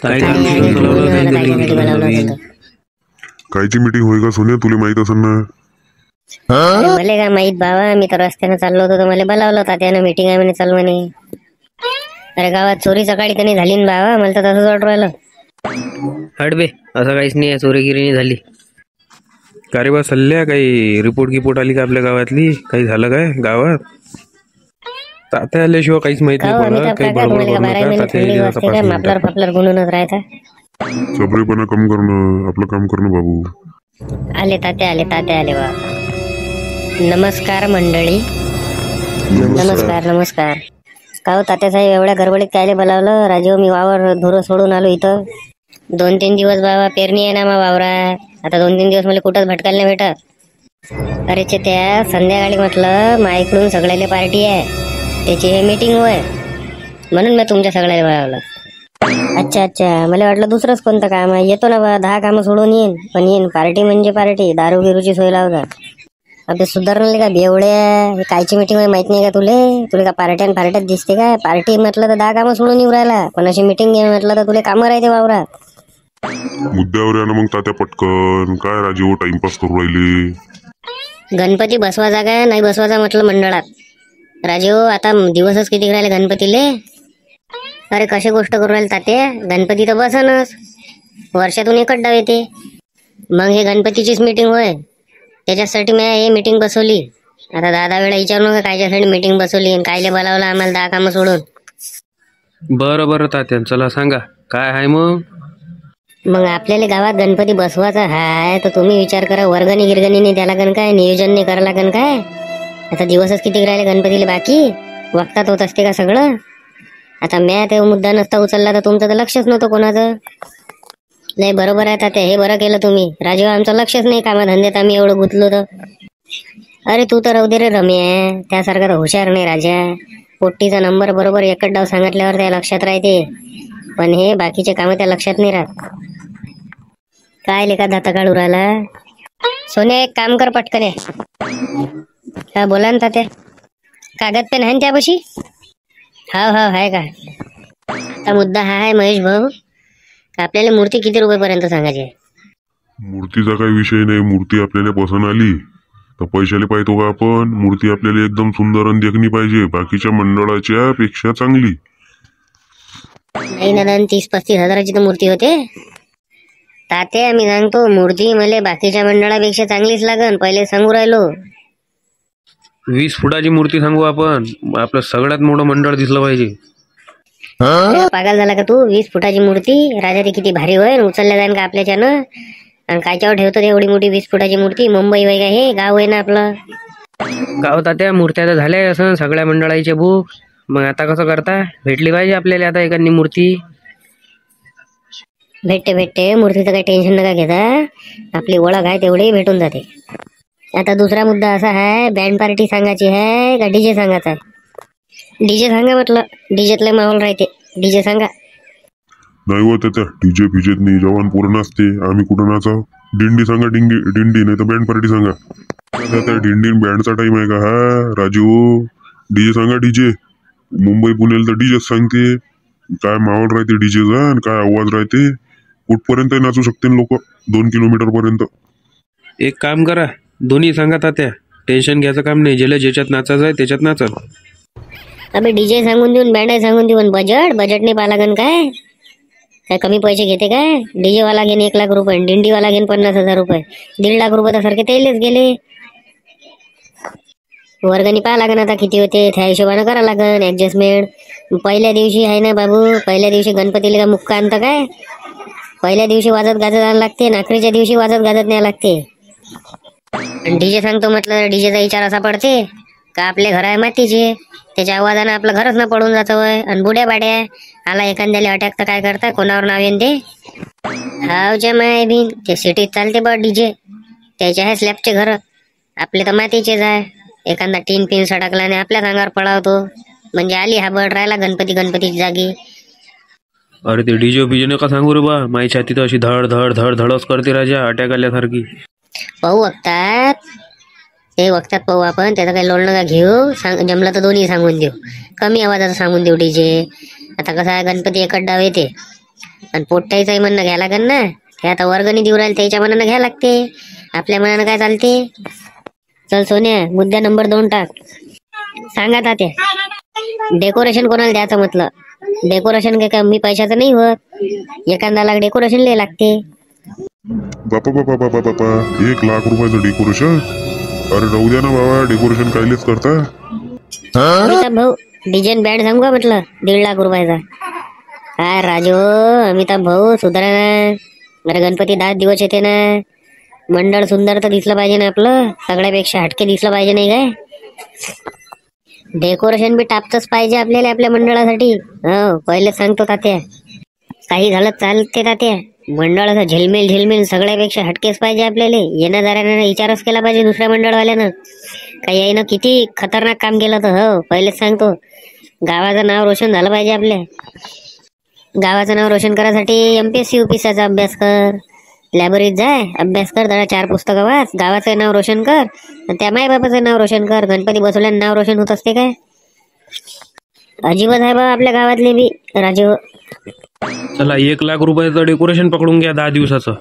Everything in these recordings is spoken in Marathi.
कायची मीटिंग होय का सोन्या, तुला माहित असेल ना? मला का माहित बाबा, मी तर रस्त्यानं चाललो होतो तर मला बोलावलं होतं त्यानं, मीटिंग आहे म्हणे, चल म्हणे. अरे गावात चोरी सकाळी त्यांनी झाली ना बाबा, मला तर तसंच वाटू राहिलं. हट बे, असं काहीच नाही, चोरीगिरी झाली. का रे बा सल्ल्या, काही रिपोर्ट आली का आपल्या गावातली? काही झालं काय गावात? तात्या आल्याशिवाय काहीच माहित नाही पडत. काही बडबड करू नका. मापलर फापलर गुणूनच राहता. चपरेपणा कम करणं, आपलं काम करणं बाबू. आले तात्या आले बाबा. नमस्कार मंडळी. नमस्कार. का हो तात्या साहेब, एवढ्या गडबडीत कायले बोलावलं? राजीव, मी वावर धुरं सोडून आलो इथं. 2-3 दिवस बाबा पेरणी आहे ना मग वावरात. आता 2-3 दिवस मला कुठंच भटकायला नाही भेटत. अरे त्या संध्याकाळी म्हटलं माझ्याकडून सगळ्याला पार्टी आहे, त्याची हे मीटिंग होय, म्हणून मी तुमच्या सगळ्याला बोलावलं. अच्छा, मला वाटलं दुसरंच कोणतं काम आहे. येतो ना बा, 10 कामं सोडून येईन, पार्टी म्हणजे पार्टी, दारू गिरूची सोय लावता. अबे सुधारले का बेवड्या, कायची मीटिंग आहे माहित नाही का तुले का पार्ट्यात दिसते काय? पार्टी म्हटलं तर 10 कामं सोडून येऊ राहिला, पण अशी मीटिंग घे म्हटलं तर तुला कामं राहते वावरात. मुद्द्यावर या ना मग तात्या पटकन. काय राजीव टाइमपास करू राहिले? गणपती बसवायचा काय नाही बसवायचा म्हटलं मंडळात. राजीव, आता दिवसच किती राहिले गणपतीले. अरे कशी गोष्ट करू राहिले तात्या, गणपती तर बसनच, वर्षातून एकच डाव येते. मग हे गणपतीचीच मीटिंग होय, त्याच्यासाठी मी हे मीटिंग बसवली. आता 10 वेळा विचारू नका कायच्यासाठी मीटिंग बसवली आणि कायले बोलावलं आम्हाला 10 कामं सोडून. बरं तात्या, चला सांगा काय आहे मग. आपल्याला गावात गणपती बसवायचा हाय तर तुम्ही विचार करा, वर्गणी गिरगणीने त्याला गण काय, नियोजन नाही करायला लागन काय? आता दिवसच किती राहिले गणपतीला बाकी, वक्तात होत असते का सगळं? आता म्या ते मुद्दा नसता उचलला तर तुमचं तर लक्षच नव्हतं कोणाचं. नाही बरोबर आहे तात्या, हे बरं केलं तुम्ही. राजीव, आमचं लक्षच नाही कामाधंद्यात आम्ही एवढं गुंतलो तर. अरे तू तर राहू दे रे रम्या, त्यासारखा तर हुशार नाही राजा. पोट्टीचा नंबर बरोबर एकच डाव सांगितल्यावर त्या लक्षात राहते, पण हे बाकीचे कामं त्या लक्षात नाही राहत. काय लेका दाता काढू राहिला? सोन्या, एक काम कर पटकन. हा बोला ना तात्या. कागद पेन आहे ना त्यापाशी? हाव आहे का? आता मुद्दा हा आहे महेश भाऊ, आपल्याला मूर्ती किती रुपयापर्यंत सांगायची आहे? मूर्तीचा काही विषय नाही. मूर्ती आपल्याला पसंत आली तर पैशाला पाहतो का आपण? मूर्ती आपल्याला एकदम सुंदर आणि देखणी पाहिजे, बाकीच्या मंडळाच्या पेक्षा चांगली. नाही ना, 30-35 हजाराची तर मूर्ती होते तात्या. मी सांगतो, मूर्ती मला बाकीच्या मंडळापेक्षा चांगलीच लागन, पहिले सांगू राहिलो. 20 फुटाची मूर्ती सांगू आपण, आपलं सगळ्यात मोठं मंडळ दिसलं पाहिजे. पागल झाला का तू? 20 फुटाची मूर्ती राजा, ती किती भारी होय, उचलल्या जाईन का आपल्याच्यानं? आणि कायच्यावर ठेवतो एवढी मोठी 20 फुटाची मूर्ती? मुंबई वय का हे गाव आहे ना आपलं. गाव तात्या, मूर्त्या तर झाल्या असं सगळ्या मंडळाचे बुक. मग आता कसं करता? भेटली पाहिजे आपल्याला आता एखादी मूर्ती. भेटते, मूर्तीचं काही टेन्शन नका घेता, आपली ओळख आहे तेवढी भेटून जाते. आता दुसरा मुद्दा असा आहे, बँड पार्टी सांगायची आहे का डीजे सांगायचा आहे? डीजे सांगा म्हटलं, डीजेतले माहोल राहते, डीजे सांगा. नाही होत त्या डीजे फिजेत नाही, जवान पूर्ण असते, आम्ही कुठं नाचा? दिंडी सांगा, दिंडी नाही तर बँड पार्टी सांगा. त्या दिंडी बँडचा टाइम आहे का हा राजू? डीजे सांगा, डीजे. मुंबई पुण्याला तर डीजे सांगते. काय माहोल राहते डीजेचा आणि काय आवाज राहते, कुठपर्यंत नाचू शकते लोक, 2 किलोमीटर पर्यंत. एक काम करा, दोन्ही सांगा तात्या, टेन्शन घ्यायचं काम नाही. ज्याच्यात नाचायचं आहे त्याच्यात नाचा. अबे डीजे सांगून देऊन बँड सांगून देऊन बजेट नाही पालागन काय कमी पैसे घेते काय? डीजे वाला घेईन 1 लाख रुपये, दिंडीवाला घेईन 50,000 रुपये, 1.5 लाख रुपये तर सारखे तेलेच गेले. वर्गणी पाहा लागन आता किती होते, त्या हिशोबानं करा लागन ऍडजस्टमेंट. पहिल्या दिवशी आहे ना बाबू, पहिल्या दिवशी गणपतीला का मुक्का आणतं काय? पहिल्या दिवशी वाजत गाजत आणायला लागते, नाकरीच्या दिवशी वाजत गाजत न्यायला लागते. डीजे सांगतो म्हटलं, डीजेचा विचार असा पडते का आपले घर आहे मातीचे, त्याच्या आवाजानं आपलं घरच ना पडून जातं वय. आणि बुड्या बाड्या आला एखाद्याला अटॅक तर काय करता, कोणावर नाव येईन ते? हावच्या माय बिन ते सिटीत चालते बा डीजे, त्याचे आहे स्लॅबचे घर, आपले तर मातीचेच आहे. एखादा टीन पिन सडकला आणि आपल्या अंगावर पळावतो, म्हणजे आली हा बड राहिला गणपतीची जागी. अरे ते डीजे बीजे नका सांगू रे बा, माझी छाती तर अशी धड धड धड धडच करते राजा, अटॅक आल्यासारखी. पाहू वक्तात पाहू आपण, त्याचं काही लोड नका घेऊ. जमलं तर दोन्ही सांगून देऊ, कमी आवाजाचं सांगून देऊ डीजे. आता कसं आहे, गणपती एकच डाव येते, आणि पोट्ट्याचंही म्हणणं घ्या लागन ना. हे आता वर्गणी देऊ राहिले त्याच्या मनानं घ्या लागते, आपल्या मनानं काय चालते. चल सोन्या, मुद्दा नंबर 2 टाक. सांगा तात्या, डेकोरेशन कोणाला द्यायचं म्हटलं. डेकोरेशन काय कमी पैशाचं नाही होत, एखाद्याला डेकोरेशन लय लागते. बापा बापा बापा बापा 1 लाख रुपयाचं डेकोरेशन? अरे राहू द्या ना बाबा, डेकोरेशन कायलेच करता. अमिताभ भाऊ, डिजाईन बँड सांगू का म्हटलं 1.5 लाख रुपयाचा. काय राजू, अमिताभ भाऊ सुधारा ना. अरे गणपती 10 दिवस येते ना, मंडळ सुंदर तर दिसलं पाहिजे ना आपलं, सगळ्यापेक्षा हटके दिसलं पाहिजे नाही काय. डेकोरेशन बी टापच पाहिजे आपल्याला आपल्या मंडळासाठी. हो पहिले सांगतो तात्या, काही झालं चालते तात्या, मंडळाचा झिलमिल झिलमिल सगळ्यापेक्षा हटकेच पाहिजे आपल्याला. येणं जाण्यानं विचारच केला पाहिजे दुसऱ्या मंडळवाल्यानं काही यायनं किती खतरनाक काम केलं तर. हो पहिलेच सांगतो, गावाचं नाव रोशन झालं पाहिजे आपल्या. गावाचं नाव रोशन करायसाठी MPSC UPSCचा अभ्यास कर, लायब्ररीत जाय, अभ्यास कर, 4 पुस्तकं वाच, गावाचं नाव रोशन कर, आणि त्या मायबापाचं नाव रोशन कर. गणपती बसवल्यानं नाव रोशन होत असते काय? अजिबात आहे बा आपल्या गावातले बी राजू. चला 1 लाख रुपयाचं डेकोरेशन पकडून घ्या 10 दिवसाचं.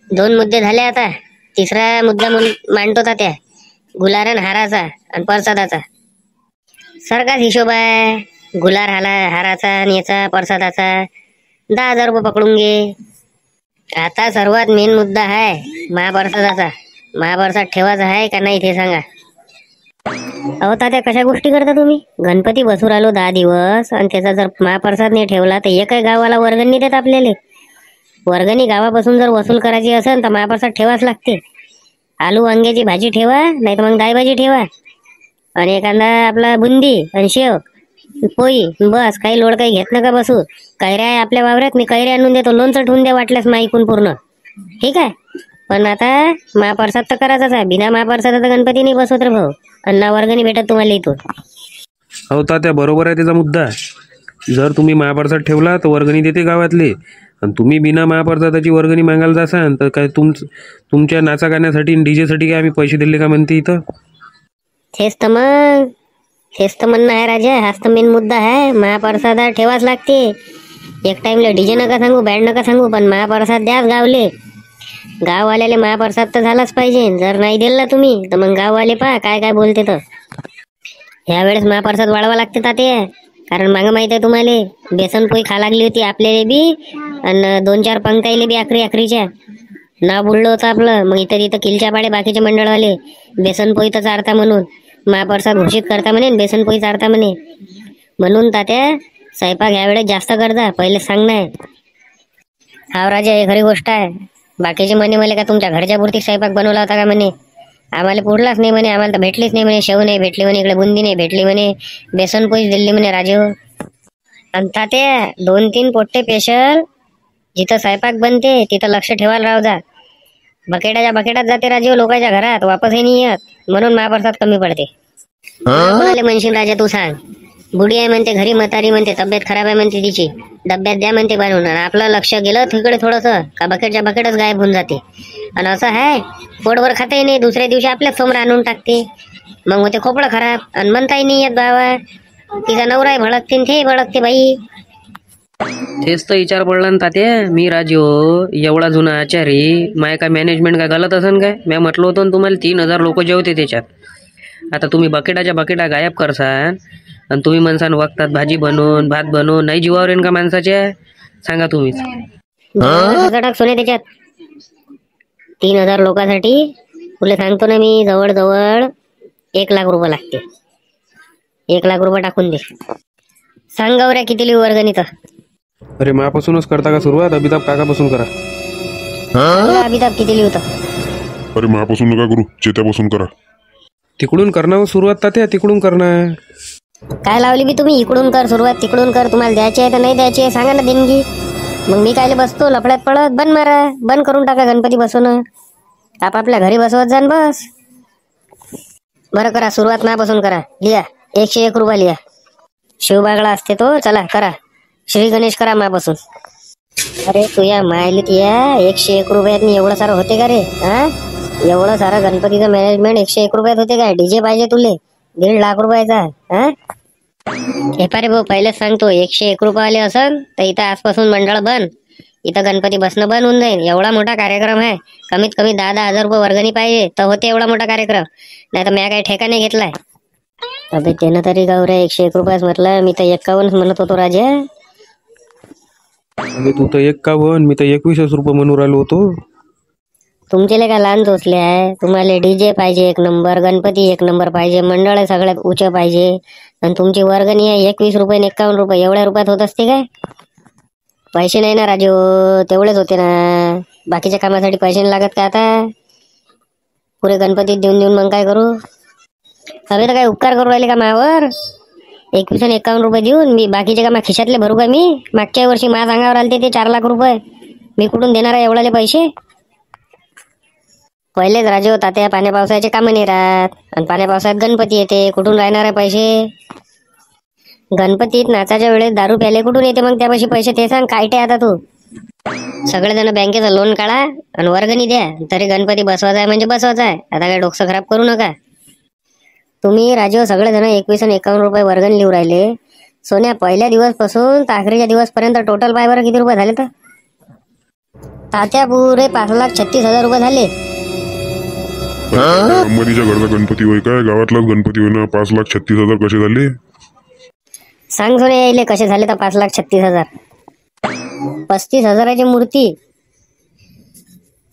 2 मुद्दे झाले, आता 3रा मुद्दा मांडतो तात्या. गुलारण हाराचा आणि प्रसादाचा सारखाच हिशोब आहे. गुलार हाराचा आणि याचा प्रसादाचा 10,000 रुपये पकडून घे. आता सर्वात मेन मुद्दा आहे महाप्रसादाचा. महाप्रसाद ठेवायचा आहे का नाही ते सांगा. अहो तात्या, कशा गोष्टी करता तुम्ही? गणपती बसू राहिलो 10 दिवस आणि त्याचा जर महाप्रसाद नाही ठेवला तर एकही गावाला वर्गणी देत आपल्याला. वर्गणी गावापासून जर वसूल करायची असेल तर महाप्रसाद ठेवाच लागते. आलू वांग्याची भाजी ठेवा, नाही तर मग डाळ भाजी ठेवा, आणि एखादा आपला बुंदी आणि शेव पोळी, बस. काही लोड काही घेत नका बसू. कैऱ्या आहे आपल्या वावरात, मी कैऱ्या आणून देतो, लोणचं ठेवून द्या वाटल्यास माईकून पूर्ण, ठीक आहे. पण आता महाप्रसाद तर करायचाच आहे. बिना महाप्रसादाचा गणपती नाही बसवत रे भाऊ, आणि ना वर्गणी भेटत तुम्हाला इथून. हो तात्या, बरोबर आहे त्याचा मुद्दा. जर तुम्ही महाप्रसाद ठेवला तर वर्गणी देते गावातले, आणि तुम्ही बिना महाप्रसादाची वर्गणी मागायला जासान तर काय तुमच्या नाचा गाण्यासाठी डीजेसाठी काय आम्ही पैसे दिले का म्हणते इथं? तेच तर म्हणणं आहे राजा. हाच तर मेन मुद्दा आहे. महाप्रसाद ठेवाच लागते. एक टाइमला डीजे नका सांगू, बँड नका सांगू, पण महाप्रसाद द्याच गावले. गाववाल्याले महाप्रसाद तर झालाच पाहिजे. जर नाही दिला तुम्ही तर मग गाववाले पहा काय काय बोलते. तर ह्यावेळेस महाप्रसाद वाढवा लागते तात्या, कारण मागं माहित आहे तुम्हाला बेसन पोळी खा लागली होती आपल्याला बी, आणि 2-4 पंक्ताईले बी आखरीच्या नाव बुडलं होतं आपलं. मग इथं किलच्या पाडे बाकीचे मंडळवाले बेसन पोळी तर चारता म्हणून महाप्रसाद घोषित करता म्हणे, बेसन पोळी चारता म्हणे. म्हणून तात्या स्वयंपाक यावेळेस जास्त करता, पहिले सांगणार. हा राजा, हे खरी गोष्ट आहे. बाकीचे म्हणे मला का तुमच्या घरच्या पुरती स्वयंपाक बनवला होता का म्हणे, आम्हाला पुरलाच नाही म्हणे, आम्हाला तर भेटलीच नाही म्हणे. शेव नाही भेटली म्हणे, इकडे बुंदी नाही भेटली म्हणे, बेसन पोळीच दिली म्हणे राजू. आणि तात्या 2-3 पोट्टे स्पेशल जिथं स्वयंपाक बनते तिथं लक्ष ठेवायला राहू जा. बकेटाच्या बकेटात जाते राजू लोकांच्या घरात, वापसही नाही येत. म्हणून महाप्रसाद कमी पडते. कोणाला म्हणशील राजा तू सांग? बुडी आहे म्हणते घरी, म्हातारी म्हणते तब्येत खराब आहे म्हणते तिची, डब्यात द्या म्हणते बनवून, आणि आपलं लक्ष गेलं तिकडे थोडंसं का बकेटच्या बकेटच गायब होऊन जाते. आणि असं आहे पोटभर खाताही नाही, दुसऱ्या दिवशी आपल्याच समोर आणून टाकते. मग होते खोपडं खराब, आणि म्हणताही नाही येत बाबा. तिचा नवराही भडकते, ते भडकते बाई. तेच तर विचार पडला ना तात्या. मी राजू एवढा जुना आचारी, माय काय मॅनेजमेंट काय गलत असन काय? मी म्हटलं होतं ना तुम्हाला 3,000 लोक जेवते त्याच्यात. आता तुम्ही बकेटाच्या बकेटा गायब करसान आणि तुम्ही म्हणसान वक्तात भाजी बनवून भात बनवून, नाही जीवावर येईन का माणसाच्या? सांगा तुम्हीच. सोने त्याच्यात 3,000 लोकांसाठी तुला सांगतो ना मी, जवळजवळ 1 लाख रुपये लागते. 1 लाख रुपये टाकून दे. सांग गौऱ्या किती लिहू वर्गणी तर? अरे मापासूनच करता का सुरुवात? अमिताभ काकापासून करा. अमिताभ किती लिहू तर? अरे महापासून नका करू, चेत्यापासून करा. तिकडून करणार सुरुवात तात्या, तिकडून करणार. काय लावली बी तुम्ही? इकडून कर सुरुवात, तिकडून कर. तुम्हाला द्यायची आहे तर नाही द्यायची आहे सांगा ना देणगी. मग मी कायले बसतो लफड्यात पडत? बंद मारा, बंद करून टाका गणपती बसवणं. आपापल्या घरी बसवत जाण बस. बरं करा सुरुवात माझ्यापासून करा. लिहा 101 रुपये लिहा. शिवबागला असते तो. चला करा. श्री गणेश करा माझ्यापासून. अरे तुया मायली तुया 101 रुपयात एवढं सारं होते का रे? हा, एवढं सारं गणपतीचं मॅनेजमेंट 101 रुपयात होते काय? डीजे पाहिजे तुले 1.5 लाख रुपयाचा? हा, हे पारे भाऊ पहिलेच सांगतो 101 रुपयाले असन तर इथं आजपासून मंडळ बंद. इथं गणपती बसणं बंद होऊन जाईल. एवढा मोठा कार्यक्रम आहे. कमीत कमी 10,000 रुपये वर्गणी पाहिजे तर होते एवढा मोठा कार्यक्रम. नाही तर मी काही ठेका नाही घेतलाय. अबे त्यानं तरी गावरे 101 रुपयाच म्हटलं. मी तर 51 म्हणत होतो राजा. अबे तू तर 51, मी तर 21 रुपये म्हणून राहिलो होतो. तुमचे काय लहान चोचले आहे. तुम्हाला डीजे पाहिजे 1 नंबर, गणपती 1 नंबर पाहिजे, मंडळ सगळ्यात उच्च पाहिजे, आणि तुमची वर्गणी आहे 21 रुपये 51 रुपये. एवढ्या रुपयात होत असते काय? पैसे नाही ना राजू, तेवढेच होते ना. बाकीच्या कामासाठी पैसे नाही लागत का आता? पुरे गणपतीत देऊन देऊन मग काय करू? हवे तर काय उपकार करू राहिले का मावर? 21 आणि 51 रुपये देऊन मी बाकीचे का खिशातले भरू का? मी मागच्या वर्षी माझ्या अंगावर आलते ते 4 लाख रुपये. मी कुठून देणार आहे एवढाले पैसे? पहिलेच राजू तात्या पाण्या पावसाचे कामं नाही राहत, आणि पाण्या पावसात गणपती येते. कुठून राहणार आहे पैसे? गणपतीत नाचाच्या वेळेस दारू प्याले कुठून येते मग त्यापाशी पैसे? ते सांग. कायटे आता तू सगळेजण बँकेचं लोन काढा आणि वर्गणी द्या, तरी गणपती बसवायचा आहे म्हणजे बसवायचा आहे. आता काय डोकं खराब करू नका तुम्ही. राजू सगळेजण 21 आणि 51 रुपये वर्गणी लिहू राहिले. सोन्या पहिल्या दिवस पासून तर आखरीच्या दिवस पर्यंत टोटल पाय बरं किती रुपये झाले? तर तात्या पुरे 5,36,000 रुपये झाले. अंबानीच्या घरचा गणपती होय काय? गावातलाच गणपती होय ना. 5,36,000 कसे झाले? सांग सोने यायले कसे झाले तर 5,36,000. 35,000ची मूर्ती,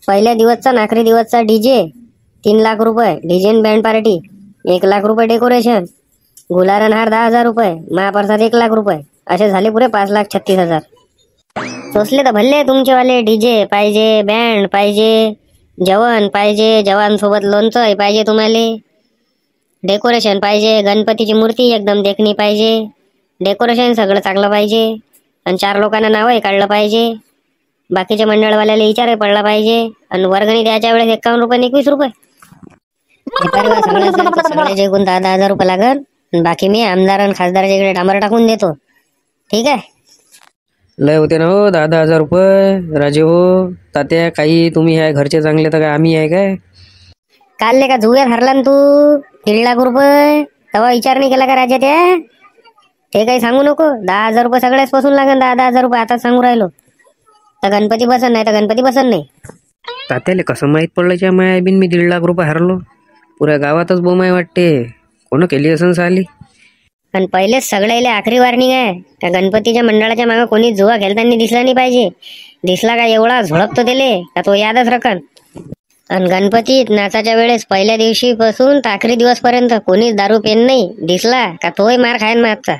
पहिल्या दिवसचा नाकरी दिवसचा डीजे 3 लाख रुपये, डीजे बँड पार्टी 1 लाख रुपये, डेकोरेशन गुलारण हार 10,000 रुपये, महाप्रसाद 1 लाख रुपये, असे झाले पुरे 5,36,000. सोसले तर भल्ले तुमचेवाले. डीजे पाहिजे, बँड पाहिजे, जेवण पाहिजे, जेवणासोबत लोणचं पाहिजे तुम्हाला, डेकोरेशन पाहिजे, गणपतीची मूर्ती एकदम देखणी पाहिजे, डेकोरेशन सगळं चांगलं पाहिजे, आणि 4 लोकांना नावही काढलं पाहिजे, बाकीच्या मंडळवाल्याला विचारही पडला पाहिजे, आणि वर्गणी द्यायच्या वेळेस 51 रुपये 21 रुपये. सगळे जे गुण 10,000 रुपये लागल. बाकी मी आमदार आणि खासदाराच्या इकडे डांबर टाकून देतो. ठीक आहे? लय होते ना हो 10,000 रुपये राजे हो. तात्या काही तुम्ही आहे घरचे चांगले तर काय आम्ही आहे काय? काल का जुव्यात हरला ना तू 1.5 लाख रुपये. तेव्हा विचार नाही केला का राजा? त्या ते काही सांगू नको. 10,000 रुपये सगळ्याच पासून लागेल. 10,000 रुपये आता सांगू राहिलो तर गणपती बसन नाही तर गणपती बसन नाही. तात्याले कसं माहित पडलं की माया बिन मी 1.5 लाख रुपये हरलो? पुऱ्या गावातच बोमाय वाटते. कोण केली असं साली? पण पहिलेच सगळ्याले आखरी वॉर्निंग आहे. त्या गणपतीच्या मंडळाच्या मागे कोणी जुवा खेळताना दिसला नाही पाहिजे. दिसला का एवढा झोडपतो त्याले का तो यादच रखन. आणि गणपतीत नाचाच्या वेळेस पहिल्या दिवशी पासून तर आखरी दिवस पर्यंत कोणीच दारू पेन नाही दिसला का तोही मार खायन मागचा.